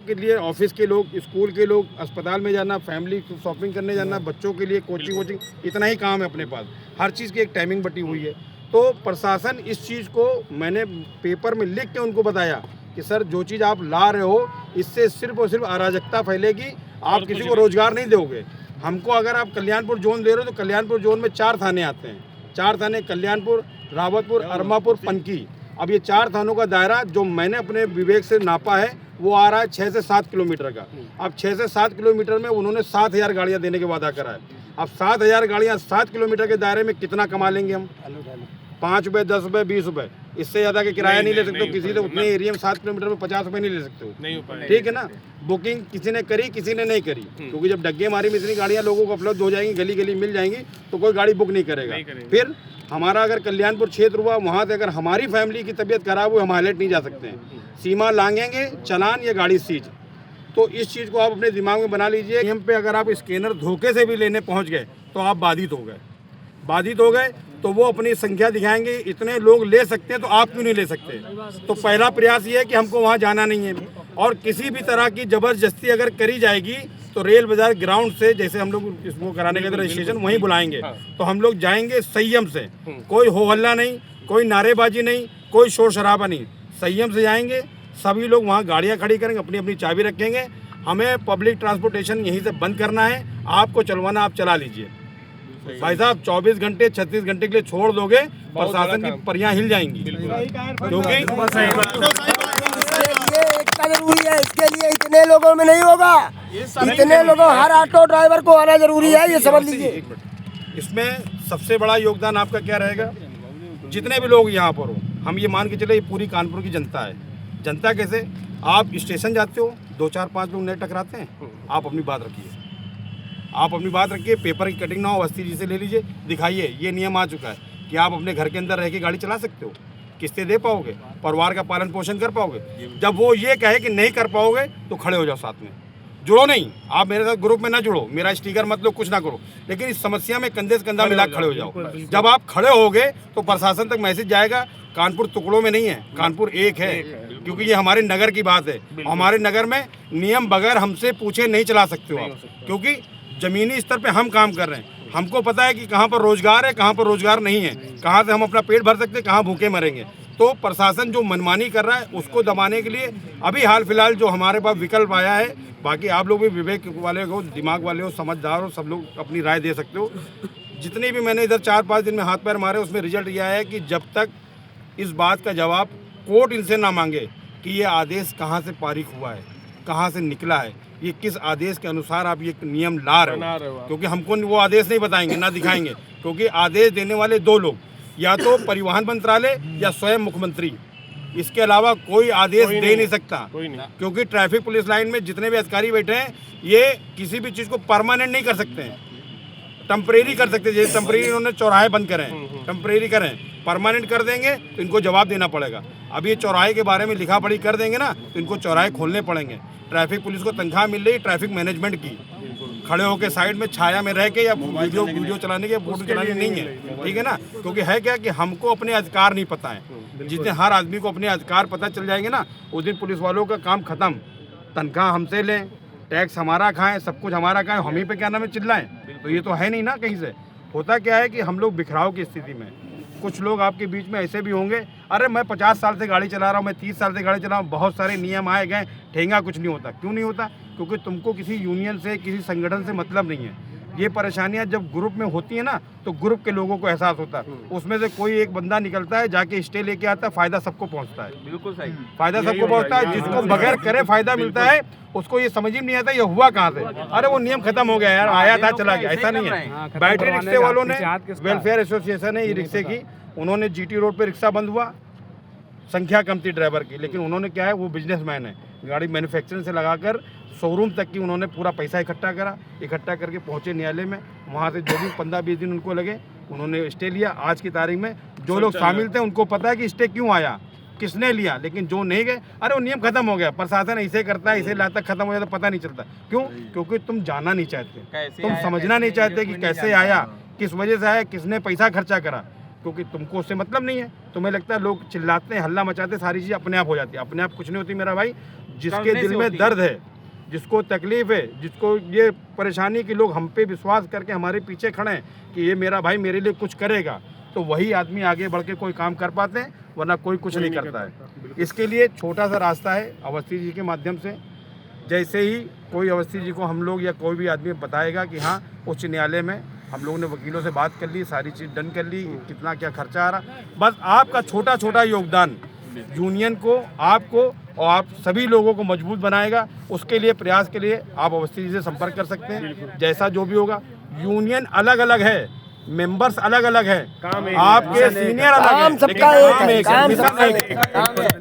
के लिए ऑफिस के लोग, स्कूल के लोग, अस्पताल में जाना, फैमिली शॉपिंग करने जाना, बच्चों के लिए कोचिंग, इतना ही काम है अपने पास। हर चीज़ की एक टाइमिंग बटी हुई है। तो प्रशासन इस चीज़ को, मैंने पेपर में लिख के उनको बताया कि सर जो चीज़ आप ला रहे हो इससे सिर्फ और सिर्फ अराजकता फैलेगी, आप किसी को रोजगार नहीं दोगे। हमको अगर आप कल्याणपुर जोन दे रहे हो तो कल्याणपुर जोन में 4 थाने आते हैं। 4 थाने कल्याणपुर, रावतपुर, अरमापुर, पनकी। अब ये 4 थानों का दायरा जो मैंने अपने विवेक से नापा है वो आ रहा है 6 से 7 किलोमीटर का। अब 6 से 7 किलोमीटर में उन्होंने 7,000 गाड़ियाँ देने के वादा करा है। अब 7,000 गाड़ियाँ 7 किलोमीटर के दायरे में कितना कमा लेंगे हम? 5 रुपये, 10 रुपये, 20 रुपये, इससे ज़्यादा के किराया नहीं ले सकते हो। किसी से उतने एरिया में 7 किलोमीटर में 50 रुपये नहीं ले सकते हो। ठीक है ना। बुकिंग किसी ने करी, किसी ने नहीं करी, क्योंकि जब डग्गे मारी में इतनी गाड़ियाँ लोगों को उपलब्ध हो जाएंगी, गली गली मिल जाएंगी, तो कोई गाड़ी बुक नहीं करेगा। फिर हमारा अगर कल्याणपुर क्षेत्र हुआ, वहाँ से अगर हमारी फैमिली की तबीयत खराब हुई, हम हाईलाइट नहीं जा सकते हैं। सीमा लांघेंगे, चालान या गाड़ी सीज। तो इस चीज़ को आप अपने दिमाग में बना लीजिए। नियम पे अगर आप स्कैनर धोखे से भी लेने पहुँच गए तो आप बाधित हो गए तो वो अपनी संख्या दिखाएंगे, इतने लोग ले सकते हैं तो आप क्यों नहीं ले सकते। तो पहला प्रयास ये है कि हमको वहाँ जाना नहीं है, और किसी भी तरह की ज़बरदस्ती अगर करी जाएगी तो रेल बाजार ग्राउंड से, जैसे हम लोग इसको कराने का रजिस्ट्रेशन वहीं बुलाएंगे, तो हम लोग जाएंगे संयम से। कोई हो हल्ला नहीं, कोई नारेबाजी नहीं, कोई शोर शराबा नहीं, संयम से जाएंगे। सभी लोग वहाँ गाड़ियाँ खड़ी करेंगे, अपनी अपनी चाबी रखेंगे। हमें पब्लिक ट्रांसपोर्टेशन यहीं से बंद करना है। आपको चलवाना आप चला लीजिए भाई साहब। 24 घंटे 36 घंटे के लिए छोड़ दोगे, प्रशासन की परियां हिल जाएंगी। क्योंकि एकता जरूरी है, इसके लिए इतने लोगों में नहीं होगा, इतने लोगों, हर ऑटो ड्राइवर को आना जरूरी है, ये समझ लीजिए। इसमें सबसे बड़ा योगदान आपका क्या रहेगा? जितने भी लोग यहाँ पर हो, हम ये मान के चले ये पूरी कानपुर की जनता है। जनता कैसे? आप स्टेशन जाते हो, 2 4 5 लोग नए टकराते हैं, आप अपनी बात रखिए, पेपर की कटिंग ना हो, अस्थि जी से ले लीजिए, दिखाइए ये नियम आ चुका है कि आप अपने घर के अंदर रह के गाड़ी चला सकते हो, किस्तें दे पाओगे, परिवार का पालन पोषण कर पाओगे। जब वो ये कहे कि नहीं कर पाओगे तो खड़े हो जाओ, साथ में जुड़ो। नहीं, आप मेरे साथ ग्रुप में ना जुड़ो, मेरा स्टिकर मत लो, कुछ ना करो, लेकिन इस समस्या में कंधे से कंधा मिला खड़े हो जाओ। जब आप खड़े होगे तो प्रशासन तक मैसेज जाएगा, कानपुर टुकड़ों में नहीं है, कानपुर एक है, क्योंकि ये हमारे नगर की बात है। हमारे नगर में नियम बगैर हमसे पूछे नहीं चला सकते हो आप, क्योंकि जमीनी स्तर पे हम काम कर रहे हैं। हमको पता है कि कहाँ पर रोजगार है, कहाँ पर रोजगार नहीं है, कहाँ से हम अपना पेट भर सकते हैं, कहाँ भूखे मरेंगे। तो प्रशासन जो मनमानी कर रहा है उसको दबाने के लिए अभी हाल फिलहाल जो हमारे पास विकल्प आया है, बाकी आप लोग भी विवेक वाले हो, दिमाग वाले हो, समझदार हो, सब लोग अपनी राय दे सकते हो। जितनी भी मैंने इधर 4-5 दिन में हाथ पैर मारे, उसमें रिजल्ट यह है कि जब तक इस बात का जवाब कोर्ट इनसे ना मांगे कि ये आदेश कहाँ से पारित हुआ है, कहाँ से निकला है, ये किस आदेश के अनुसार आप ये नियम ला रहे हो, क्योंकि हमको वो आदेश नहीं बताएंगे ना दिखाएंगे, क्योंकि आदेश देने वाले 2 लोग, या तो परिवहन मंत्रालय या स्वयं मुख्यमंत्री, इसके अलावा कोई आदेश दे नहीं सकता। क्योंकि ट्रैफिक पुलिस लाइन में जितने भी अधिकारी बैठे हैं, ये किसी भी चीज़ को परमानेंट नहीं कर सकते हैं, टेम्परेरी कर सकते हैं। जैसे टेम्परेरी इन्होंने चौराहे बंद करें, टेम्परेरी करें, परमानेंट कर देंगे तो इनको जवाब देना पड़ेगा। अब ये चौराहे के बारे में लिखा पढ़ी कर देंगे ना, तो इनको चौराहे खोलने पड़ेंगे। ट्रैफिक पुलिस को तनख्वाह मिल रही है ट्रैफिक मैनेजमेंट की, खड़े होकर साइड में छाया में रह के या वीडियो चलाने के, फोटो चलाने नहीं है, ठीक है ना। क्योंकि है क्या कि हमको अपने अधिकार नहीं पता है। जिस दिन हर आदमी को अपने अधिकार पता चल जाएंगे ना, उस दिन पुलिस वालों का काम खत्म। तनख्वाह हमसे लें, टैक्स हमारा खाएं, सब कुछ हमारा खाएं, हम ही पे क्या नाम है चिल्लाएं, तो ये तो है नहीं ना कहीं से। होता क्या है कि हम लोग बिखराव की स्थिति में, कुछ लोग आपके बीच में ऐसे भी होंगे, अरे मैं 50 साल से गाड़ी चला रहा हूँ, मैं 30 साल से गाड़ी चला रहा हूँ, बहुत सारे नियम आए गए, ठेंगा कुछ नहीं होता। क्यों नहीं होता? क्योंकि तुमको किसी यूनियन से, किसी संगठन से मतलब नहीं है। ये परेशानियां जब ग्रुप में होती है ना, तो ग्रुप के लोगों को एहसास होता है। उसमें से कोई एक बंदा निकलता है, जाके स्टे लेके आता है, फायदा सबको पहुंचता है। बिल्कुल सही, फायदा सबको पहुंचता है। जिसको बगैर करे फायदा मिलता है, उसको ये समझ ही नहीं आता ये हुआ कहाँ से। अरे वो नियम खत्म हो गया यार, आया था चला गया, ऐसा नहीं है। बैटरी रिक्शे वालों ने, वेलफेयर एसोसिएशन है ये रिक्शे की, उन्होंने जीटी रोड पे रिक्शा बंद हुआ, संख्या कम थी ड्राइवर की, लेकिन उन्होंने क्या है, वो बिजनेसमैन है, गाड़ी मैन्युफैक्चरिंग से लगाकर शोरूम तक की उन्होंने पूरा पैसा इकट्ठा करके पहुंचे न्यायालय में। वहां से जो भी 15-20 दिन उनको लगे, उन्होंने स्टे लिया। आज की तारीख में जो लोग शामिल थे उनको पता है कि स्टे क्यों आया, किसने लिया, लेकिन जो नहीं गए, अरे वो नियम खत्म हो गया, प्रशासन ऐसे करता है, ऐसे लाता, खत्म हो जाता, पता नहीं चलता। क्यों? क्योंकि तुम जाना नहीं चाहते, तुम समझना नहीं चाहते कि कैसे आया, किस वजह से आया, किसने पैसा खर्चा करा, क्योंकि तुमको उससे मतलब नहीं है। तुम्हें लगता है लोग चिल्लाते हैं, हल्ला मचाते, सारी चीज़ अपने आप हो जाती है। अपने आप कुछ नहीं होती मेरा भाई। जिसके दिल में दर्द है, जिसको तकलीफ है, जिसको ये परेशानी कि लोग हम पे विश्वास करके हमारे पीछे खड़े हैं कि ये मेरा भाई मेरे लिए कुछ करेगा, तो वही आदमी आगे बढ़ के कोई काम कर पाते हैं, वरना कोई कुछ नहीं करता है। इसके लिए छोटा सा रास्ता है अवस्थी जी के माध्यम से। जैसे ही कोई अवस्थी जी को हम लोग या कोई भी आदमी बताएगा कि हाँ उच्च न्यायालय में हम लोगों ने वकीलों से बात कर ली, सारी चीज़ डन कर ली, कितना क्या खर्चा आ रहा, बस आपका छोटा छोटा योगदान यूनियन को, आपको और आप सभी लोगों को मजबूत बनाएगा। उसके लिए प्रयास के लिए आप अवस्थी जी से संपर्क कर सकते हैं। जैसा जो भी होगा, यूनियन अलग अलग है, मेंबर्स अलग अलग हैं, आपके सीनियर अलग हैं, काम सबका एक है, काम सबका एक है।